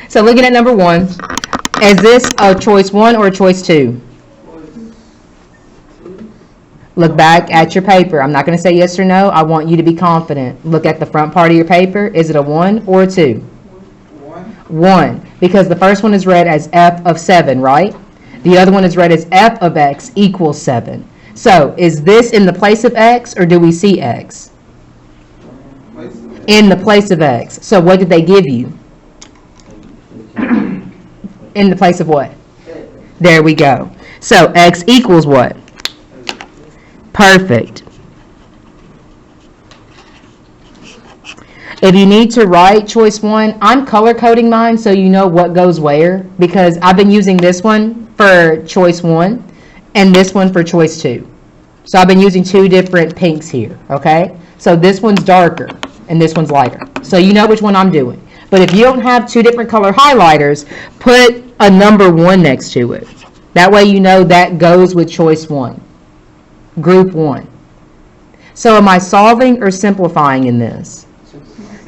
So looking at number 1, is this a choice 1 or a choice 2? Look back at your paper. I'm not going to say yes or no. I want you to be confident. Look at the front part of your paper. Is it a 1 or a 2? 1. Because the first one is read as f of 7, right? The other one is read as f of x equals 7. So is this in the place of x, or do we see x? In the place of x. So what did they give you? In the place of what? There we go. So x equals what? Perfect. If you need to write choice 1, I'm color coding mine so you know what goes where, because I've been using this one for choice 1 and this one for choice 2. So I've been using 2 different pinks here, okay? So this one's darker and this one's lighter. So you know which one I'm doing. But if you don't have 2 different color highlighters, put a number 1 next to it. That way you know that goes with choice 1. Group 1. So am I solving or simplifying in this?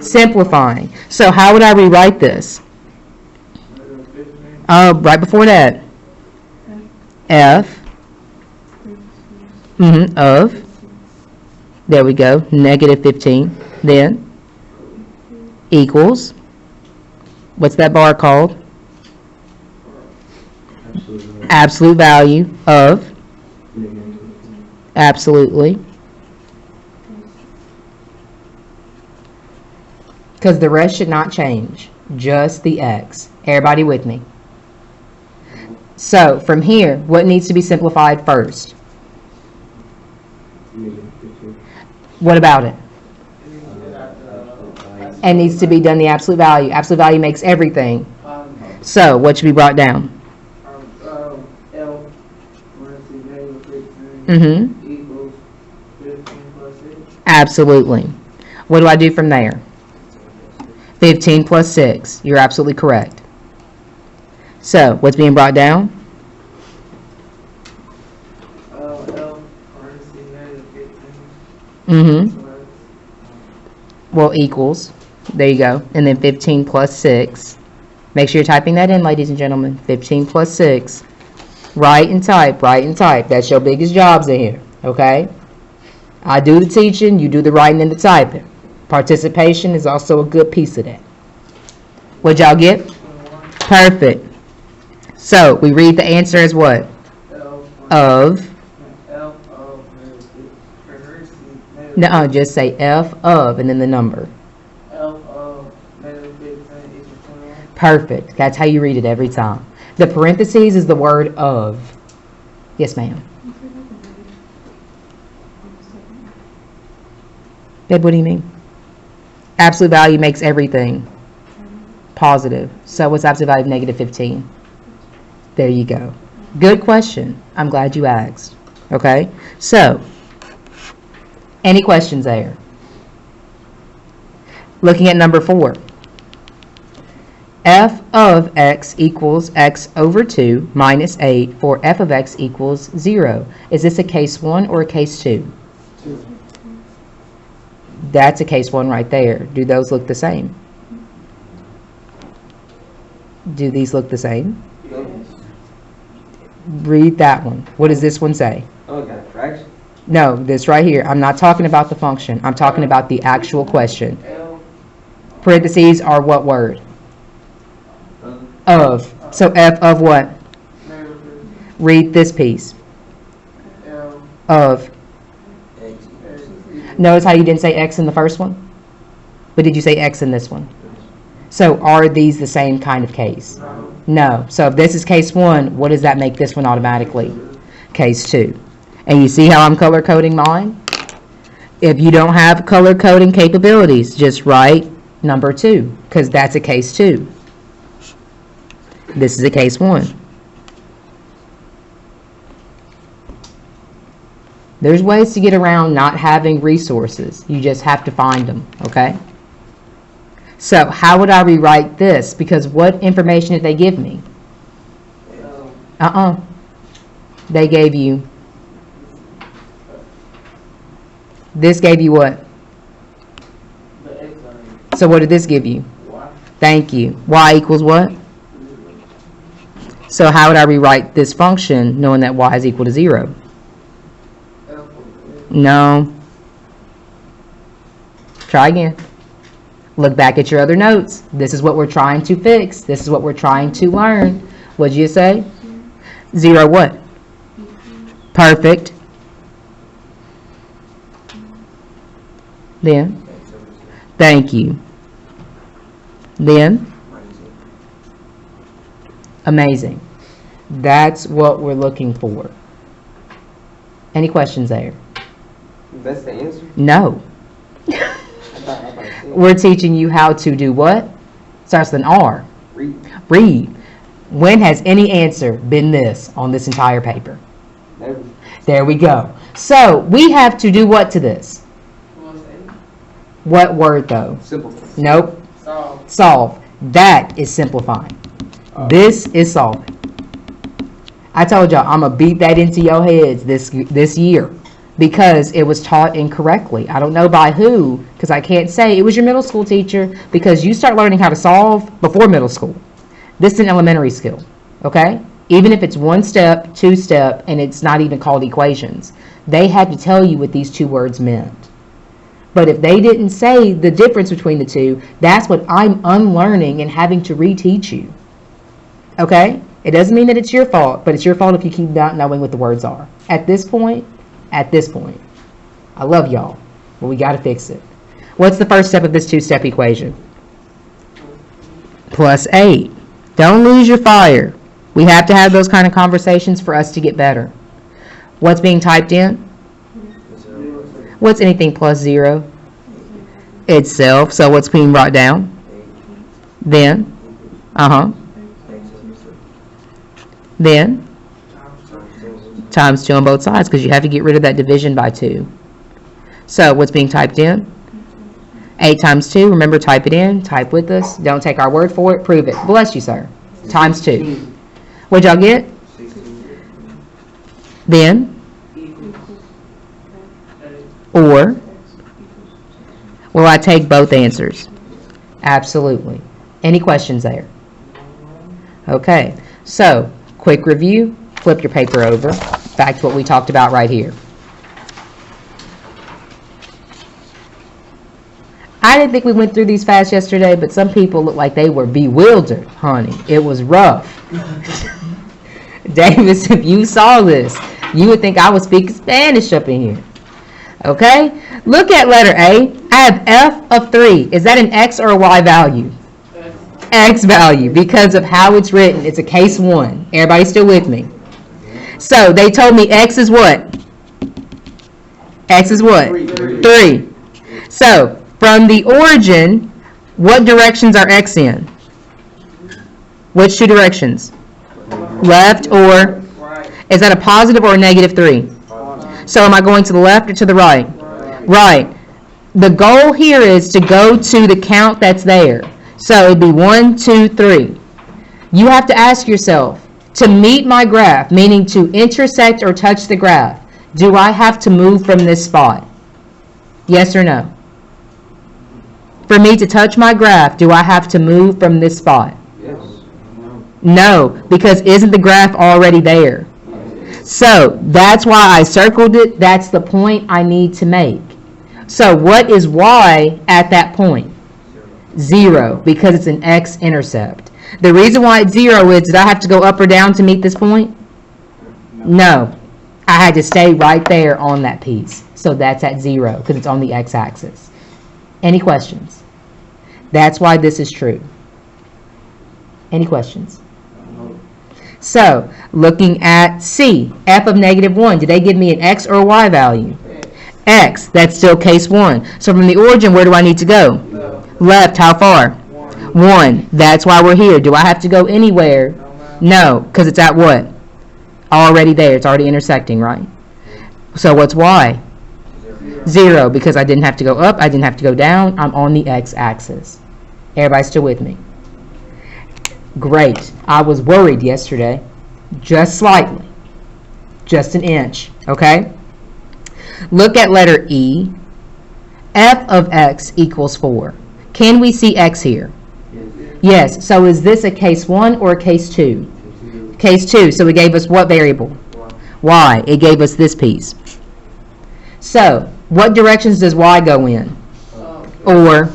Simplifying. So how would I rewrite this? Right before that. F of, there we go, negative 15. Then equals, what's that bar called? Absolute value of, absolutely. Because the rest should not change, just the x. Everybody with me? So from here, what needs to be simplified first? What about it? And needs to be done the absolute value. Absolute value makes everything. So what should be brought down? Equals 15 plus 6. Absolutely. What do I do from there? 15 plus 6. You're absolutely correct. So what's being brought down? Well, equals. There you go. And then 15 plus 6. Make sure you're typing that in, ladies and gentlemen. 15 plus 6. Write and type. Write and type. That's your biggest jobs in here. Okay? I do the teaching. You do the writing and the typing. Participation is also a good piece of that. What'd y'all get? Perfect. So we read the answer as what? Of. No, just say f of and then the number. F of negative 15 equals 21. Perfect. That's how you read it every time. The parentheses is the word of. Yes, ma'am. Babe, what do you mean? Absolute value makes everything positive. So what's absolute value of negative 15? There you go. Good question. I'm glad you asked. Okay? So, any questions there? Looking at number 4. F of x equals x over 2 minus 8 for f of x equals 0. Is this a case 1 or a case 2? That's a case 1 right there. Do those look the same? Do these look the same? Yes. Read that one. What does this one say? Oh, got a fraction? No, this right here. I'm not talking about the function. I'm talking about the actual question. Parentheses are what word? Of. So f of what? Read this piece. Of. Notice how you didn't say x in the first one? But did you say x in this one? So are these the same kind of case? No. So if this is case 1, what does that make this one automatically? Case 2. And you see how I'm color coding mine? If you don't have color coding capabilities, just write number 2, because that's a case 2. This is a case 1. There's ways to get around not having resources. You just have to find them, okay? So how would I rewrite this? Because what information did they give me? They gave you, this gave you what? So what did this give you? Thank you. Y equals what? So how would I rewrite this function knowing that y is equal to 0? No. Try again. Look back at your other notes. This is what we're trying to fix. This is what we're trying to learn. What'd you say? 0 what? Perfect. Then? Thank you. Then? Amazing. That's what we're looking for. Any questions there? That's the answer? No. We're teaching you how to do what? Starts with an R. Read. Read. When has any answer been this on this entire paper? Never. There we go. So we have to do what to this? What word though? Simple. Nope. Solve. Solve. That is simplifying. This is solving. I told y'all I'm going to beat that into your heads this year because it was taught incorrectly. I don't know by who, because I can't say it was your middle school teacher, because you start learning how to solve before middle school. This is an elementary skill, okay? Even if it's 1 step, 2 step, and it's not even called equations. They had to tell you what these 2 words meant. But if they didn't say the difference between the 2, that's what I'm unlearning and having to reteach you. Okay? It doesn't mean that it's your fault, but it's your fault if you keep not knowing what the words are. At this point, I love y'all, but we got to fix it. What's the first step of this 2-step equation? Plus 8. Don't lose your fire. We have to have those kind of conversations for us to get better. What's being typed in? What's anything plus 0? Itself. So what's being brought down? Then? Then? Times 2 on both sides, because you have to get rid of that division by 2. So what's being typed in? 8 times 2. Remember, type it in. Type with us. Don't take our word for it. Prove it. Bless you, sir. Times 2. What'd y'all get? Then? Or? Will I take both answers? Absolutely. Any questions there? Okay. So, quick review. Flip your paper over. Back to what we talked about right here. I didn't think we went through these fast yesterday, but some people looked like they were bewildered, honey. It was rough. Davis, if you saw this, you would think I was speaking Spanish up in here. Okay? Look at letter A. I have f of 3. Is that an x or a y value? X value, because of how it's written. It's a case 1. Everybody still with me? So they told me x is what? X is what? 3. So from the origin, what directions are x in? Which 2 directions? Left or? Is that a positive or a negative 3? So am I going to the left or to the right? Right. The goal here is to go to the count that's there. So it'd be 1, 2, 3. You have to ask yourself, to meet my graph, meaning to intersect or touch the graph, do I have to move from this spot? Yes or no? For me to touch my graph, do I have to move from this spot? Yes. No, because isn't the graph already there? So that's why I circled it. That's the point I need to make. So what is y at that point? 0, because it's an x-intercept. The reason why it's 0 is, did I have to go up or down to meet this point? No. I had to stay right there on that piece. So that's at 0, because it's on the x-axis. Any questions? That's why this is true. Any questions? So, looking at C, f of negative 1, did they give me an x or a y value? X, that's still case 1. So from the origin, where do I need to go? Left, how far? 1. That's why we're here. Do I have to go anywhere? No, because it's at what? Already there. It's already intersecting, right? So what's y? 0, because I didn't have to go up, I didn't have to go down. I'm on the x-axis. Everybody still with me? Great. I was worried yesterday. Just slightly. Just an inch. Okay? Look at letter E. F of x equals 4. Can we see x here? Yes, so is this a case 1 or a case 2? Case 2, so it gave us what variable? Y. It gave us this piece. So, what directions does Y go in? Or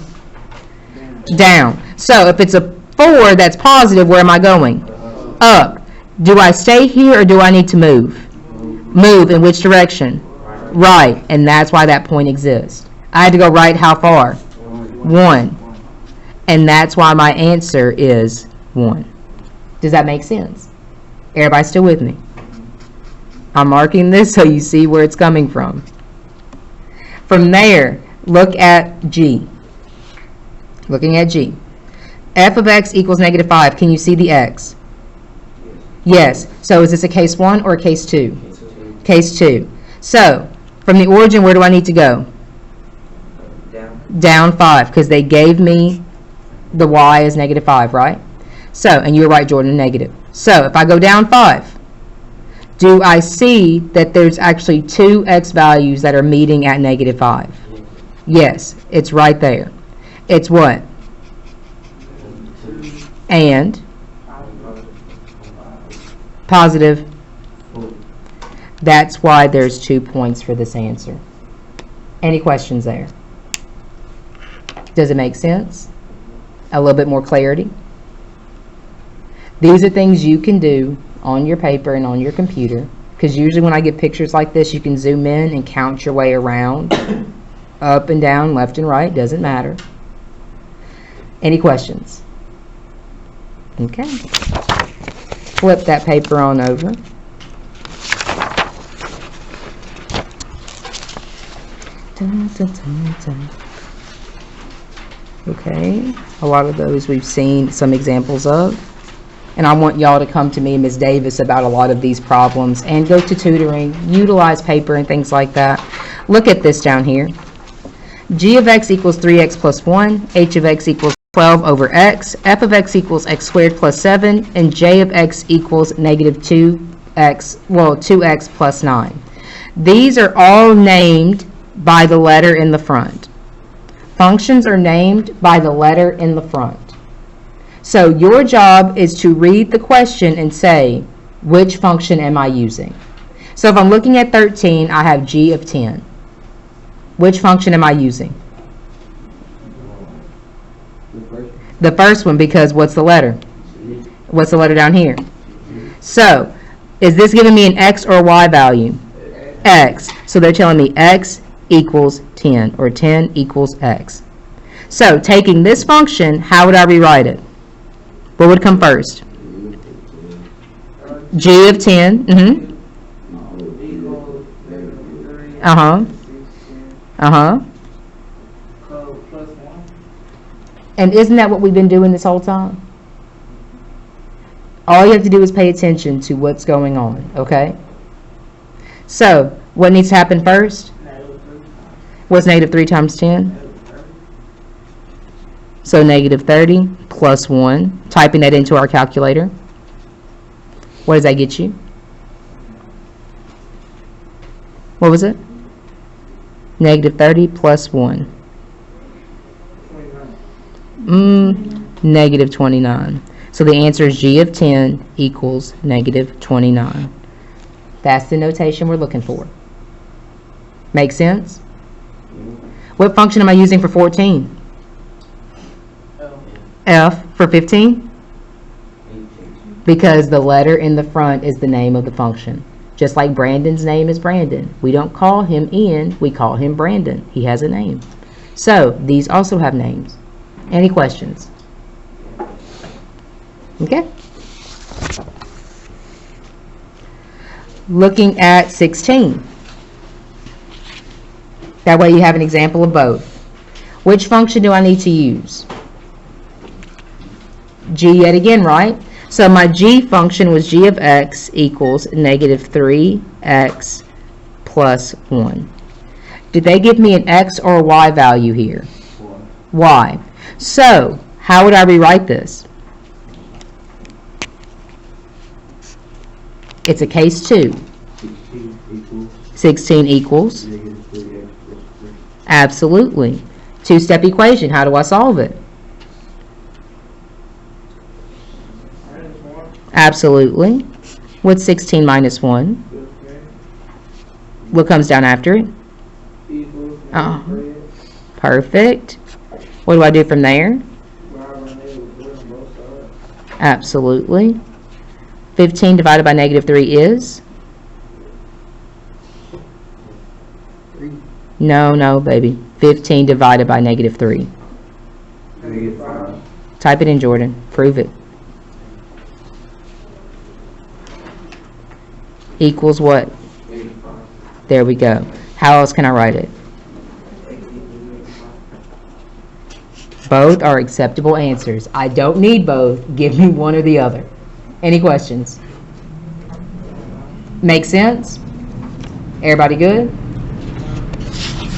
down. So, if it's a 4 that's positive, where am I going? Up. Do I stay here or do I need to move? Move in which direction? Right, and that's why that point exists. I had to go right how far? 1. And that's why my answer is 1. Does that make sense? Everybody still with me? I'm marking this so you see where it's coming from. From there, look at G. Looking at G. F of x equals negative 5. Can you see the x? Yes. So is this a case 1 or a case 2? Case 2. So, from the origin, where do I need to go? Down 5, because they gave me the y as negative 5, right? So, and you're right, Jordan, negative. So, if I go down 5, do I see that there's actually 2 x values that are meeting at negative 5? Yes, it's right there. It's what? And positive. That's why there's 2 points for this answer. Any questions there? Does it make sense? A little bit more clarity? These are things you can do on your paper and on your computer, because usually when I get pictures like this, you can zoom in and count your way around, up and down, left and right, doesn't matter. Any questions? Okay. Flip that paper on over. Dun, dun, dun, dun. Okay, a lot of those we've seen some examples of. And I want y'all to come to me, Ms. Davis, about a lot of these problems and go to tutoring, utilize paper and things like that. Look at this down here. G of x equals 3x plus 1, h of x equals 12 over x, f of x equals x squared plus 7, and j of x equals negative 2x, well, 2x plus 9. These are all named by the letter in the front. Functions are named by the letter in the front. So your job is to read the question and say, which function am I using? So if I'm looking at 13, I have g of 10. Which function am I using? The first one, because what's the letter? What's the letter down here? So, is this giving me an x or a y value? X. So they're telling me x equals 10, or 10 equals x. So, taking this function, how would I rewrite it? What would come first? G of 10. And isn't that what we've been doing this whole time? All you have to do is pay attention to what's going on, okay? So, what needs to happen first? What's negative 3 times 10? So, negative 30 plus 1. Typing that into our calculator. What does that get you? What was it? Negative 30 plus 1. Negative 29. So the answer is g of 10 equals negative 29. That's the notation we're looking for. Make sense? What function am I using for 14? F. For 15? Because the letter in the front is the name of the function. Just like Brandon's name is Brandon. We don't call him Ian, we call him Brandon. He has a name. So these also have names. Any questions? Okay. Looking at 16. That way you have an example of both. Which function do I need to use? G yet again, right? So my G function was g of x equals negative 3x plus 1. Did they give me an x or a y value here? Y. So, how would I rewrite this? It's a case 2. 16 equals? Absolutely. Two-step equation. How do I solve it? Absolutely. What's 16 minus 1? 15 What comes down after it? equals Uh-huh. negative 3. Perfect. What do I do from there? Divide by negative 3 on both sides. Absolutely. 15 divided by negative 3 is? 3. No, baby. 15 divided by negative 3. Negative 5. Type it in, Jordan. Prove it. Equals what? Negative 5. There we go. How else can I write it? X equals negative 5. Both are acceptable answers. I don't need both. Give me one or the other. Any questions? Make sense? Everybody good?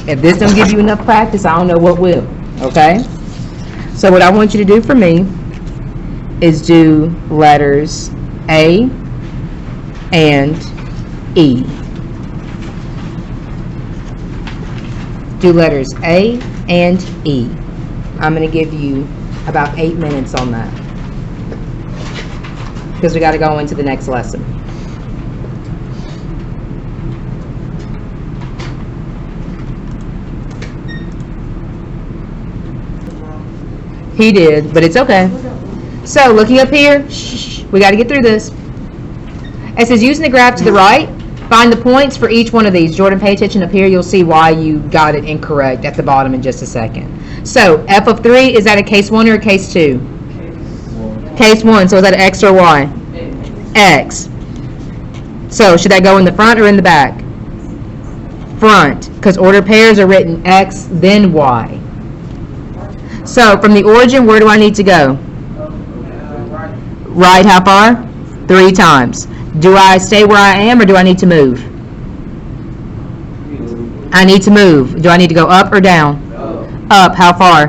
If this don't give you enough practice, I don't know what will. Okay? So what I want you to do for me is do letters A and E. Do letters A and E. I'm going to give you about 8 minutes on that, because we got to go into the next lesson. He did, but it's okay. So looking up here, shh, we got to get through this. It says using the graph to the right, find the points for each one of these. Jordan, pay attention up here. You'll see why you got it incorrect at the bottom in just a second. So f of 3, is that a case 1 or a case 2? Case 1. So is that X or Y? X. So should that go in the front or in the back? Front, because ordered pairs are written X then Y. So from the origin, where do I need to go? Right. Right, how far? 3 times. Do I stay where I am or do I need to move? I need to move. Do I need to go up or down? Up, how far?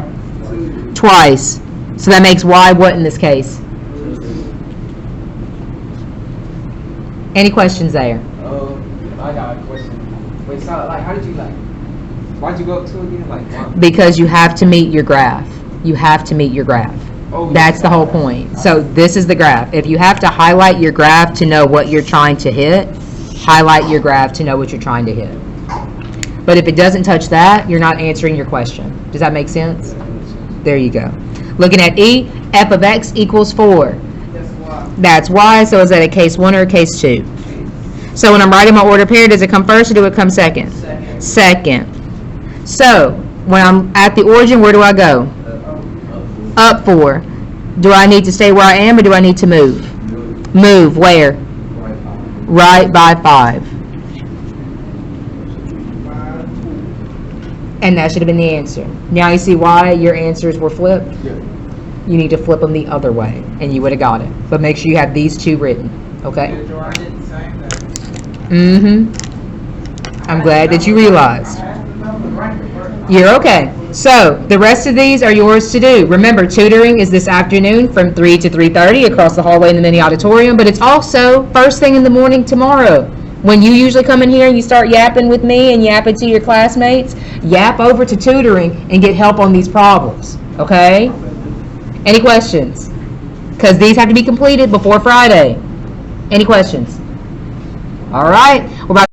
2. Twice. So that makes Y what in this case? Any questions there? I got a question. Wait, so like, how did you why'd you go up 2 again? Like, why? Because you have to meet your graph. You have to meet your graph. Oh, That's the whole point. So this is the graph. If you have to highlight your graph to know what you're trying to hit, highlight your graph to know what you're trying to hit. But if it doesn't touch that, you're not answering your question. Does that make sense? There you go. Looking at E, f of x equals 4. That's why. That's Y, so is that a case 1 or a case 2? So when I'm writing my order pair, does it come first or do it come second? Second. Second. So when I'm at the origin, where do I go? Up 4. Do I need to stay where I am or do I need to move? Move where? Right by 5. And that should have been the answer. Now you see why your answers were flipped? You need to flip them the other way and you would have got it. But make sure you have these 2 written. Okay? I did the same thing. Mm-hmm. I'm glad that you realized. I had the number right the first time. You're okay. So the rest of these are yours to do. Remember, tutoring is this afternoon from 3 to 3:30 across the hallway in the mini auditorium, but it's also first thing in the morning tomorrow. When you usually come in here and you start yapping with me and yapping to your classmates, yap over to tutoring and get help on these problems. Okay? Any questions? Because these have to be completed before Friday. Any questions? All right. We're about